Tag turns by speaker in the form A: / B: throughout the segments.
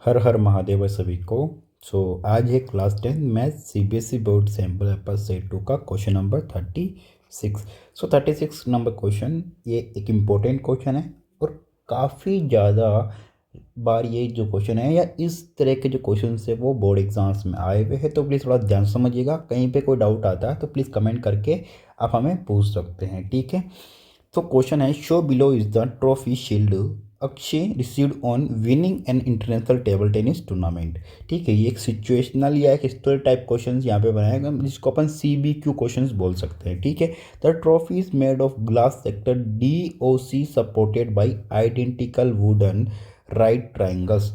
A: हर हर महादेव सभी को। आज है class 10 math CBSE board sample paper set 2 का क्वेश्चन नंबर 36। 36 नंबर क्वेश्चन ये एक इम्पोर्टेंट क्वेश्चन है और काफ़ी ज़्यादा बार ये जो क्वेश्चन है या इस तरह के जो क्वेश्चन है वो बोर्ड एग्जाम्स में आए हुए हैं, तो प्लीज़ थोड़ा ध्यान समझिएगा। कहीं पे कोई डाउट आता है तो प्लीज़ कमेंट करके आप हमें पूछ सकते हैं, ठीक है। तो क्वेश्चन है, show below is the trophy shield Akshay received on winning an international table tennis tournament. ठीक है, ये एक सिचुएशनल या एक स्टोरी टाइप क्वेश्चन यहाँ पे बनाया गया जिसको अपन CBQ क्वेश्चन बोल सकते हैं, ठीक है। The trophy is made of glass sector DOC supported by identical wooden right triangles.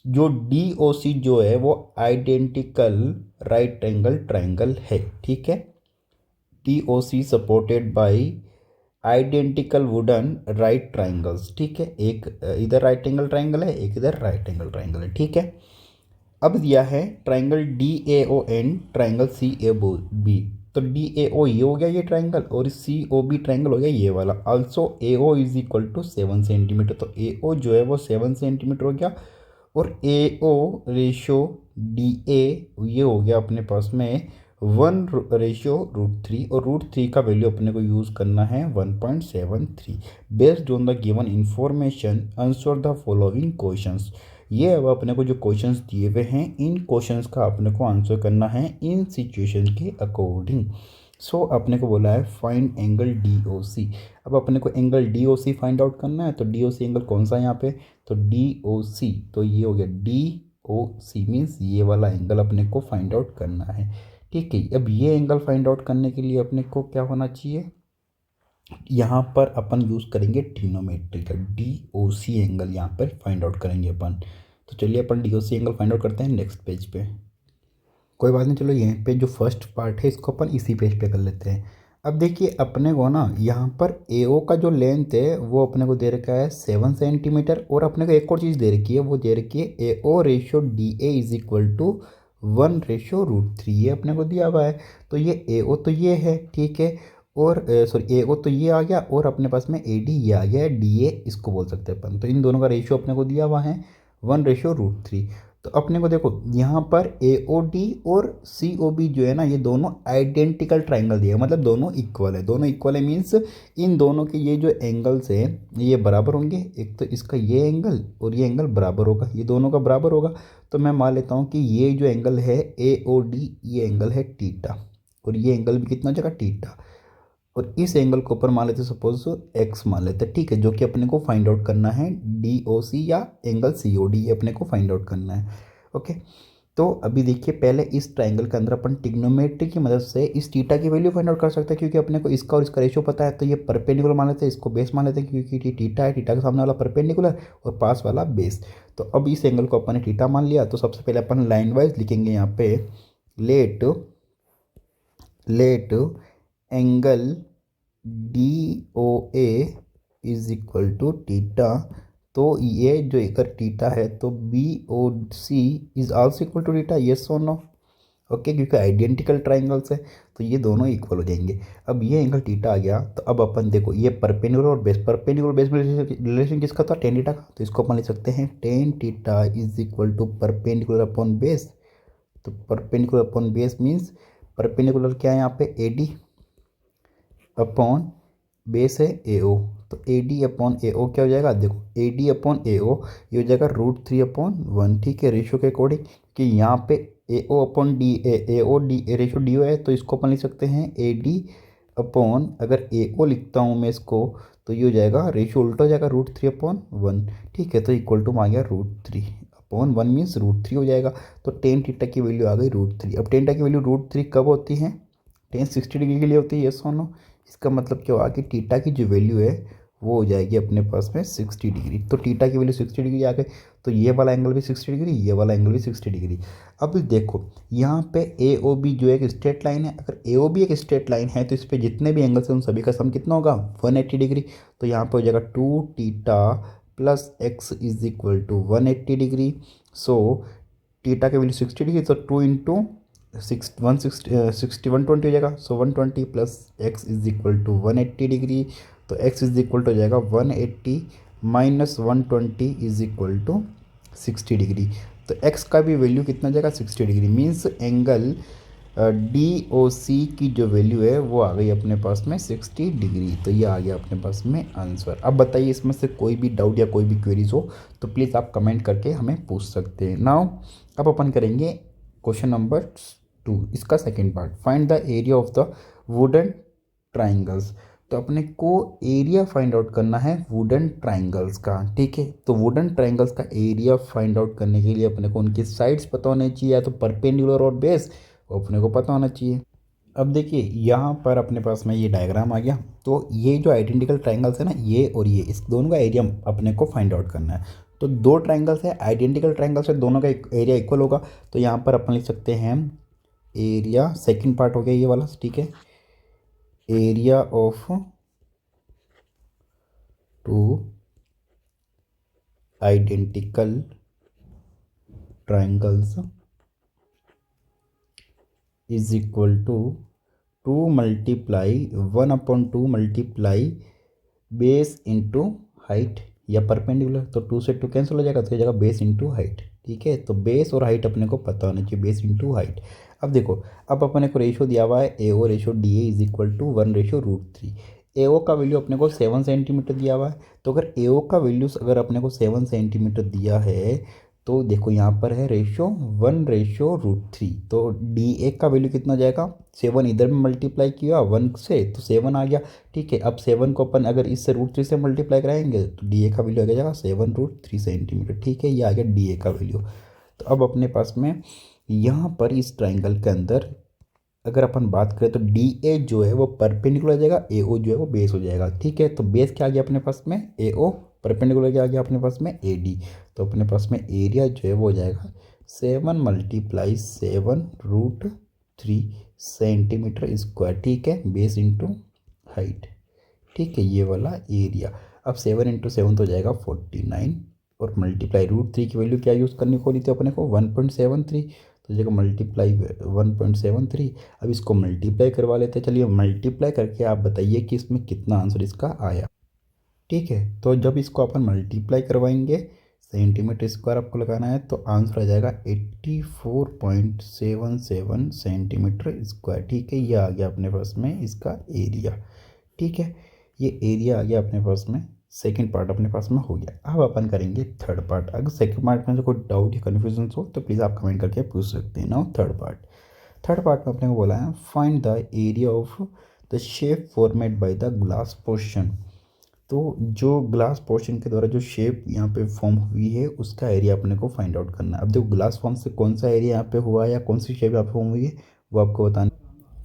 A: जो DOC जो है वो आइडेंटिकल राइट एंगल ट्राइंगल है, ठीक है। DOC supported by identical wooden right triangles, ठीक है। एक इधर राइट एंगल ट्राइंगल है, एक इधर राइट एंगल ट्राइंगल है, ठीक है। अब दिया है ट्राइंगल DAON ट्राइंगल CAB। तो DAO ये हो गया ये ट्राइंगल और COB ट्राइंगल हो गया ये वाला। Also AO is equal to 7 centimetre. तो AO जो है वो 7 सेंटीमीटर हो गया और AO रेशो DA ये हो गया अपने पास में 1/√3 और √3 का वैल्यू अपने को यूज़ करना है 1.73। Based on the given information answer the following questions. ये अब अपने को जो क्वेश्चंस दिए हुए हैं इन क्वेश्चंस का अपने को आंसर करना है इन सिचुएशन के अकॉर्डिंग। अपने को बोला है फाइंड एंगल DOC। अब अपने को एंगल DOC फाइंड आउट करना है। तो DOC एंगल कौन सा है यहाँ पे, तो DOC तो ये हो गया DOC मीन्स ये वाला एंगल अपने को फाइंड आउट करना है, ठीक है। अब ये एंगल फाइंड आउट करने के लिए अपने को क्या होना चाहिए, यहाँ पर अपन यूज़ करेंगे ट्रिग्नोमेट्री का DOC एंगल यहाँ पर फाइंड आउट करेंगे अपन। तो चलिए अपन DOC एंगल फाइंड आउट करते हैं नेक्स्ट पेज पे। कोई बात नहीं, चलो यहाँ पे जो फर्स्ट पार्ट है इसको अपन इसी पेज पे कर लेते हैं। अब देखिए अपने को ना यहाँ पर AO का जो लेंथ है वो अपने को दे रखा है 7 सेंटीमीटर और अपने को एक और चीज़ दे रखी है, वो दे रखी है AO ratio DA is equal to 1/√3 ये अपने को दिया हुआ है। तो ये AO तो ये है, ठीक है, और सॉरी AO तो ये आ गया और अपने पास में AD ये आ गया है, DA इसको बोल सकते हैं अपन। तो इन दोनों का रेशियो अपने को दिया हुआ है 1/√3। तो अपने को देखो यहाँ पर AOD और COB जो है ना ये दोनों आइडेंटिकल ट्राइंगल दिए, मतलब दोनों इक्वल है। दोनों इक्वल है मीन्स इन दोनों के ये जो एंगल्स है ये बराबर होंगे। एक तो इसका ये एंगल और ये एंगल बराबर होगा, ये दोनों का बराबर होगा। तो मैं मान लेता हूँ कि ये जो एंगल है AOD ये एंगल है थीटा और ये एंगल भी कितना हो जाएगा थीटा। और इस एंगल को ऊपर मान लेते सपोज एक्स मान लेते, ठीक है, जो कि अपने को फाइंड आउट करना है DOC या एंगल COD ये अपने को फाइंड आउट करना है, ओके। तो अभी देखिए पहले इस ट्राइंगल के अंदर अपन ट्रिग्नोमेट्री की मदद से इस थीटा की वैल्यू फाइंड आउट कर सकते हैं, क्योंकि अपने को इसका और इसका रेशियो पता है। तो ये परपेंडिकुलर मान लेते हैं, इसको बेस मान लेते हैं क्योंकि थीटा है, थीटा के सामने वाला परपेंडिकुलर और पास वाला बेस। तो अब इस एंगल को अपन ने थीटा मान लिया। तो सबसे पहले अपन लाइन वाइज लिखेंगे यहाँ पे let angle DOA is equal to theta. तो ये जो एक थीटा है तो BOC is also equal to theta, yes और नो, ओके, क्योंकि आइडेंटिकल ट्राइंगल्स है तो ये दोनों इक्वल हो जाएंगे। अब ये एंगल थीटा आ गया तो अब अपन देखो ये परपेंडिकुलर और बेस, परपेंडिकुलर बेस में रिलेशन किसका था, tan थीटा का। तो इसको अपन लिख सकते हैं tan theta is equal to perpendicular upon base. तो perpendicular upon base means perpendicular क्या है यहाँ पे AD अपॉन बेस है AO। तो AD अपॉन AO क्या हो जाएगा, देखो AD अपॉन AO ये हो जाएगा √3/1, ठीक है, रेशियो के अकॉर्डिंग। कि यहाँ पे AO upon AO ratio DO है तो इसको अपन लिख सकते हैं AD अपॉन, अगर AO लिखता हूँ मैं इसको तो ये हो जाएगा रेशियो उल्टा हो जाएगा √3/1, ठीक है। तो इक्वल टू आ गया √3/1 मीन्स √3 हो जाएगा। तो tan थीटा की वैल्यू आ गई √3। अब tan थीटा की वैल्यू √3 कब होती है, tan 60 डिग्री के लिए होती है, यस और नो। इसका मतलब क्या हुआ कि थीटा की जो वैल्यू है वो हो जाएगी अपने पास में 60 डिग्री। तो थीटा की वैल्यू 60 डिग्री आ गई। तो ये वाला एंगल भी 60 डिग्री, ये वाला एंगल भी 60 डिग्री। अब देखो यहाँ पे AOB जो एक स्ट्रेट लाइन है, अगर AOB एक स्ट्रेट लाइन है तो इस पर जितने भी एंगल्स हैं उन सभी का सम कितना होगा 180 डिग्री। तो यहाँ पे हो जाएगा 2 theta plus x is equal to 180 degree. So theta की वैल्यू 60 डिग्री तो 2 इंटू 120 हो जाएगा। So 120 plus x is equal to 180 degree. तो x इज इक्वल टू हो जाएगा 180 minus 120 is equal to 60 degree. तो एक्स का भी वैल्यू कितना जाएगा 60 degree, means angle D O C की जो वैल्यू है वो आ गई अपने पास में 60 डिग्री। तो ये आ गया अपने पास में आंसर। अब बताइए इसमें से कोई भी डाउट या कोई भी क्वेरीज हो तो प्लीज़ आप कमेंट करके हमें पूछ सकते हैं। नाउ अब अपन करेंगे क्वेश्चन नंबर 2, इसका second part, find the area of the wooden triangles. तो अपने को एरिया फाइंड आउट करना है वुडन ट्राइंगल्स का, ठीक है। तो वुडन ट्राइंगल्स का एरिया फाइंड आउट करने के लिए अपने को उनकी साइड्स पता होनी चाहिए, या तो परपेंडिकुलर और बेस वो अपने को पता होना चाहिए। अब देखिए यहाँ पर अपने पास में ये डायग्राम आ गया। तो ये जो आइडेंटिकल ट्राइंगल्स है ना, ये और ये, इस दोनों का एरिया अपने को फाइंड आउट करना है। तो दो ट्राइंगल्स है, आइडेंटिकल ट्राइंगल्स है, दोनों का एरिया इक्वल होगा। तो यहाँ पर अपन लिख सकते हैं एरिया, सेकंड पार्ट हो गया ये वाला, ठीक है। Area of two identical triangles is equal to 2 multiply 1/2 multiply base into height या परपेंडिकुलर। तो 2 से 2 कैंसिल हो जाएगा, तो ये जगह बेस इंटू हाइट, ठीक है। तो बेस और हाइट अपने को पता होना चाहिए, बेस इंटू हाइट। अब देखो, अब अपने को रेशो दिया हुआ है A O ratio D A is equal to 1/√3। A O का वैल्यू अपने को 7 सेंटीमीटर दिया हुआ है। तो अगर ए ओ का वैल्यू अगर अपने को 7 सेंटीमीटर दिया है, तो देखो यहाँ पर है रेशो 1/√3। तो डी ए का वैल्यू कितना जाएगा, 7 इधर में मल्टीप्लाई किया 1 से तो 7 आ गया, ठीक है। अब 7 को अपन अगर इससे √3 से मल्टीप्लाई कराएंगे तो डी ए का वैल्यू आ जाएगा 7√3 सेंटीमीटर, ठीक है। ये आ गया डी ए का वैल्यू। तो अब अपने पास में यहाँ पर इस ट्राइंगल के अंदर अगर अपन बात करें तो डी ए जो है वो परपेंडिकुलर हो जाएगा, ए ओ जो है वो बेस हो जाएगा, ठीक है। तो बेस क्या आ गया अपने पास में ए ओ, परपेंडिकुलर क्या आ गया अपने पास में ए डी। तो अपने पास में एरिया जो है वो हो जाएगा 7 मल्टीप्लाई 7√3 सेंटीमीटर स्क्वायर, ठीक है, बेस इंटू हाइट, ठीक है, ये वाला एरिया। अब 7 इंटू 7 तो हो जाएगा 49, और मल्टीप्लाई √3 की वैल्यू क्या यूज़ करनी पड़ी थी अपने को 1.73, तो जगह मल्टीप्लाई 1.73। अब इसको मल्टीप्लाई करवा लेते हैं, चलिए मल्टीप्लाई करके आप बताइए कि इसमें कितना आंसर इसका आया, ठीक है। तो जब इसको अपन मल्टीप्लाई करवाएंगे, सेंटीमीटर स्क्वायर आपको लगाना है, तो आंसर आ जाएगा 84.77 सेंटीमीटर स्क्वायर, ठीक है। ये आ गया अपने पास में इसका एरिया, ठीक है। ये एरिया आ गया अपने पास में, सेकंड पार्ट अपने पास में हो गया। अब अपन करेंगे थर्ड पार्ट। अगर सेकंड पार्ट में से कोई डाउट या कन्फ्यूजन हो तो प्लीज़ आप कमेंट करके पूछ सकते हैं। नाउ थर्ड पार्ट में अपने को बोला है find the area of the shape format by the glass portion. तो जो ग्लास पोर्शन के द्वारा जो शेप यहाँ पे फॉर्म हुई है उसका एरिया अपने को फाइंड आउट करना है। अब देखो ग्लास फॉर्म से कौन सा एरिया यहाँ पे हुआ है या कौन सी शेप यहाँ पे फॉर्म हुई है वो आपको बताना।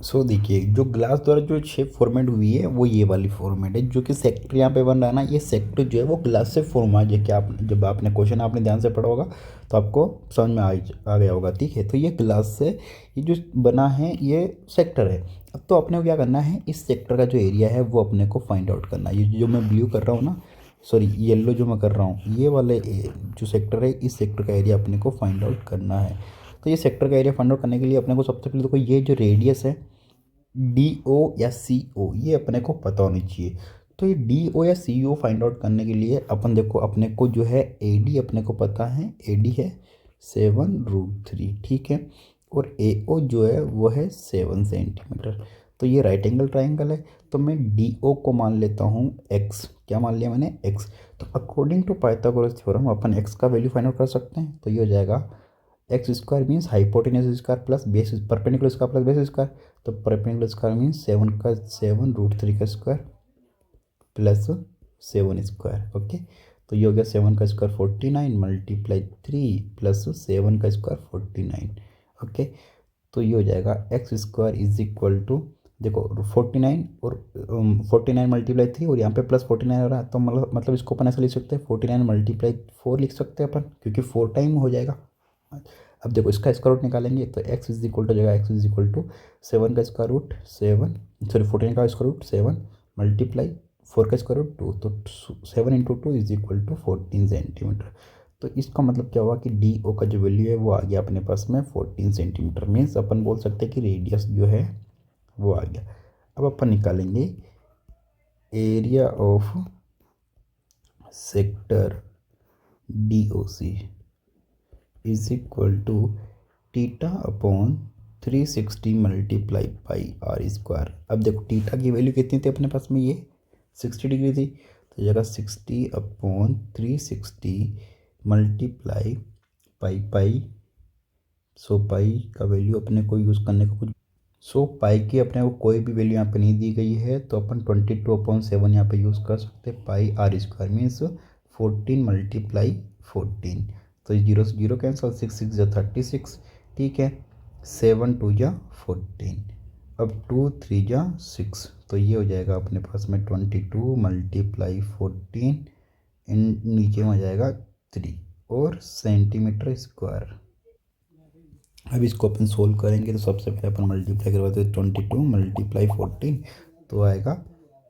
A: सो देखिए, जो ग्लास द्वारा जो शेप फॉर्मेट हुई है वो ये वाली फॉर्मेट है, जो कि सेक्टर यहाँ पे बन रहा है ना, ये सेक्टर जो है वो ग्लास से फॉर्म हुआ है। कि आप जब आपने क्वेश्चन आपने ध्यान से पढ़ा होगा तो आपको समझ में आ गया होगा, ठीक है। तो ये ग्लास से ये जो बना है ये सेक्टर है। अब तो अपने को क्या करना है, इस सेक्टर का जो एरिया है वो अपने को फाइंड आउट करना है। ये जो मैं ब्लू कर रहा हूँ ना, सॉरी येलो जो मैं कर रहा हूँ, ये वाले जो सेक्टर है इस सेक्टर का एरिया अपने को फाइंड आउट करना है। तो ये सेक्टर का एरिया फाइंड आउट करने के लिए अपने को सबसे पहले देखो ये जो रेडियस है डी ओ या सी ओ, ये अपने को पता होनी चाहिए। तो ये डी ओ या सी ओ फाइंड आउट करने के लिए अपन देखो अपने को जो है ए डी अपने को पता है, ए डी है 7√3, ठीक है। और ए ओ जो है वो है 7 सेंटीमीटर। तो ये राइट एंगल ट्राइंगल है, तो मैं डी ओ को मान लेता हूँ एक्स। क्या मान लिया मैंने, एक्स। तो अकॉर्डिंग टू पाइथागोरस थ्योरम अपन एक्स का वैल्यू फाइंड आउट कर सकते हैं। तो ये हो जाएगा X square means hypotenuse square plus base perpendicular square plus base square. तो परपेंडिकुलर स्क्वायर मीन्स 7 का स्क्वायर प्लस 7 स्क्वायर, ओके। तो ये हो गया 7 का स्क्वायर 49 मल्टीप्लाई 3 प्लस 7 का स्क्वायर 49, ओके। तो ये हो जाएगा X square is equal to, देखो 49 और 49 मल्टीप्लाई 3 और यहाँ पे प्लस 49 हो रहा है, तो मतलब इसको अपन ऐसा लिख सकते हैं 49 मल्टीप्लाई 4 लिख सकते हैं अपन, क्योंकि 4 टाइम हो जाएगा। अब देखो इसका स्क्वायर रूट निकालेंगे तो एक्स इज इक्वल टू जाएगा, एक्स इज इक्वल टू 7 का स्क्वायर रूट 7, सॉरी 14 का स्क्वायर रूट 7 मल्टीप्लाई 4 का स्क्वायर रूट 2, तो 7 into 2 is equal to 14 centimetre. तो इसका मतलब क्या हुआ कि डी ओ का जो वैल्यू है वो आ गया अपने पास में 14 सेंटीमीटर। मीन्स अपन बोल सकते हैं कि रेडियस जो है वो आ गया। अब अपन निकालेंगे area of sector D O C, is equal to theta upon 360 multiply pi R square. अब देखो टीटा की वैल्यू कितनी थी अपने पास में, ये 60 डिग्री थी, तो जगह 60 अपॉन 360 मल्टीप्लाई पाई पाई। सो पाई का वैल्यू अपने को यूज़ करने का कुछ, सो पाई की अपने को कोई भी वैल्यू यहाँ पे नहीं दी गई है, तो अपन 22/7 यहाँ पे यूज़ कर सकते हैं। पाई आर स्क्वायर मीन्स 14 मल्टीप्लाई 14, तो जीरो से जीरो कैंसिल, 6 6 जा 36, ठीक है। 7 2 जा 14, अब 2 3 जा 6, तो ये हो जाएगा अपने पास में 22 मल्टीप्लाई 14 इन नीचे में आ जाएगा 3 और सेंटीमीटर स्क्वायर। अब इसको अपन सोल्व करेंगे, तो सबसे पहले अपन मल्टीप्लाई करवाते हैं 22 मल्टीप्लाई 14, तो आएगा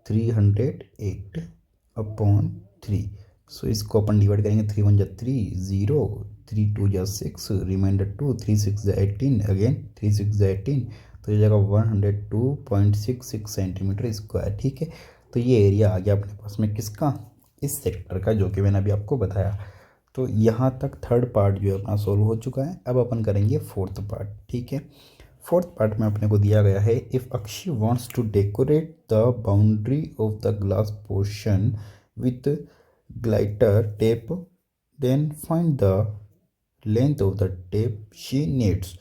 A: 308/3। सो इसको अपन डिवाइड करेंगे, 3 1 जा 3 0, 3 2 जा 6, रिमाइंडर 2, 3 6 जा 18, अगेन 3 6 जा 18, तो ये जाएगा 102.66 सेंटीमीटर स्क्वायर, ठीक है। तो ये एरिया आ गया अपने पास में किसका, इस सेक्टर का, जो कि मैंने अभी आपको बताया। तो यहाँ तक थर्ड पार्ट जो है अपना सोल्व हो चुका है। अब अपन करेंगे फोर्थ पार्ट, ठीक है। फोर्थ पार्ट में अपने को दिया गया है, if Akshi wants to decorate the boundary of the glass portion with glitter tape, then find the length of the tape she needs.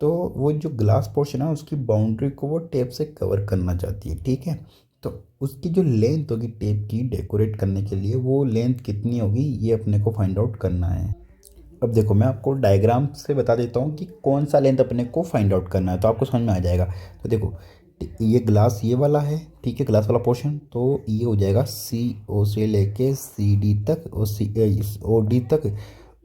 A: तो वो जो ग्लास पोर्शन है उसकी बाउंड्री को वो टेप से कवर करना चाहती है, ठीक है। तो उसकी जो लेंथ होगी टेप की डेकोरेट करने के लिए, वो लेंथ कितनी होगी ये अपने को फाइंड आउट करना है। अब देखो मैं आपको डायग्राम से बता देता हूँ कि कौन सा लेंथ अपने को फाइंड आउट करना है, तो आपको समझ में आ जाएगा। तो देखो ये ग्लास ये वाला है, ठीक है, ग्लास वाला पोर्शन, तो ये हो जाएगा सी ओ से लेके सी डी तक और सी ओ डी तक,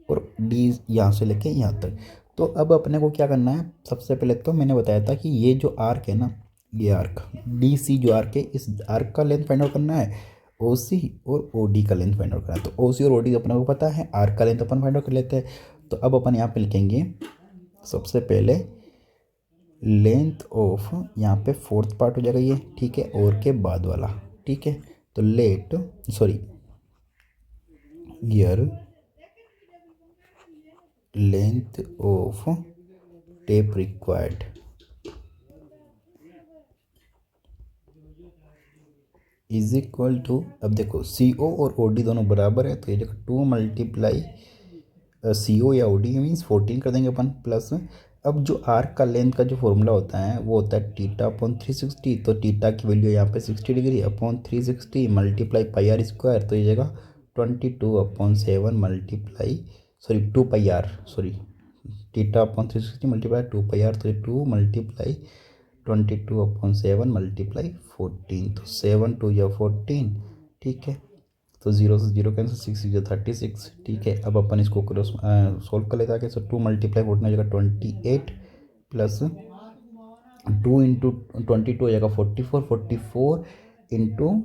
A: और डी यहाँ से लेके यहाँ तक। तो अब अपने को क्या करना है, सबसे पहले तो मैंने बताया था कि ये जो आर्क है ना, ये आर्क डी सी जो आर्क है, इस आर्क का लेंथ फाइंड आउट करना है, ओ सी और ओ डी का लेंथ फाइंड आउट करना है। तो ओ सी और ओ डी अपने को पता है, आर्क का लेंथ अपन फाइंड आउट कर लेते हैं। तो अब अपन यहाँ पे लिखेंगे सबसे पहले लेंथ ऑफ, यहाँ पे फोर्थ पार्ट हो जाएगा ये, ठीक है, और के बाद वाला, ठीक है। तो let sorry gear length of tape required is equal to, अब देखो सी ओ और ओ डी दोनों बराबर है, तो ये देखो 2 मल्टीप्लाई सी ओ या ओ डी मीन्स 14 कर देंगे अपन, प्लस अब जो आर्क का लेंथ का जो फॉर्मूला होता है वो होता है टीटा अपॉन 360, तो टीटा की वैल्यू यहाँ पे 60 degree upon 360 multiply pi R square, तो ये जगह 22/7 multiply sorry 2 pi R, sorry theta upon 360 multiply 2 pi R, तो 2 मल्टीप्लाई 22/7 मल्टीप्लाई 14, तो 7 2 या 14, ठीक है। तो जीरो से जीरो कैंसिल, 6 6 36, ठीक है। अब अपन इसको सोल्व कर लेते हैं आगे। सो 2 मल्टीप्लाई 14 हो जाएगा 28 प्लस 2 इंटू 22 हो जाएगा 44, 44 इंटू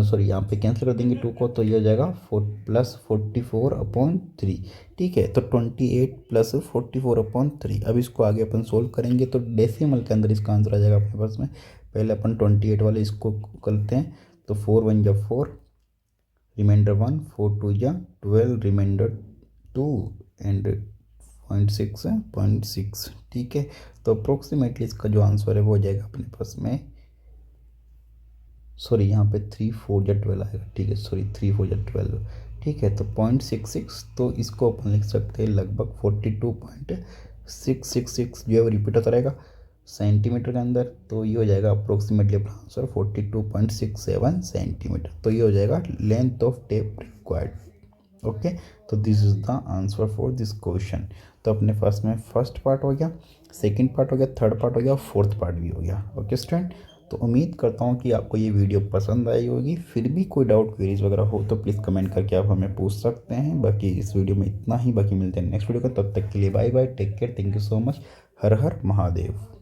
A: सॉरी यहाँ पे कैंसिल कर देंगे 2 को, तो ये हो जाएगा 4 प्लस 44/3, ठीक है। तो 28 प्लस 44/3। अब इसको आगे अपन सोल्व करेंगे, तो डेसिमल के अंदर इसका आंसर आ जाएगा अपने पास में। पहले अपन 28 वाले इसको करते हैं, तो 4 1 जा 4, रिमाइंडर 1, 4 2 जा 12, रिमाइंडर 2 एंड 0.6, ठीक है। तो अप्रोक्सीमेटली इसका जो आंसर है वो हो जाएगा अपने पास में, सॉरी यहाँ पे 3 4 जा 12 आएगा, ठीक है, सॉरी 3 4 जा 12, ठीक है। तो 0.66, तो इसको अपन लिख सकते हैं लगभग 42.666 जो है रिपीट होता रहेगा सेंटीमीटर के अंदर, तो ये हो जाएगा अप्रोक्सीमेटली अपना आंसर 42.67 सेंटीमीटर। तो ये हो जाएगा length of tape required, okay. तो this is the answer for this question. तो अपने पास में फर्स्ट पार्ट हो गया, सेकंड पार्ट हो गया, थर्ड पार्ट हो गया, फोर्थ पार्ट भी हो गया, ओके स्टूडेंट। तो उम्मीद करता हूँ कि आपको ये वीडियो पसंद आई होगी। फिर भी कोई डाउट क्वेरीज वगैरह हो तो प्लीज़ कमेंट करके आप हमें पूछ सकते हैं। बाकी इस वीडियो में इतना ही, बाकी मिलते हैं नेक्स्ट वीडियो का, तब तक के लिए bye bye, take care, thank you so much, हर हर महादेव।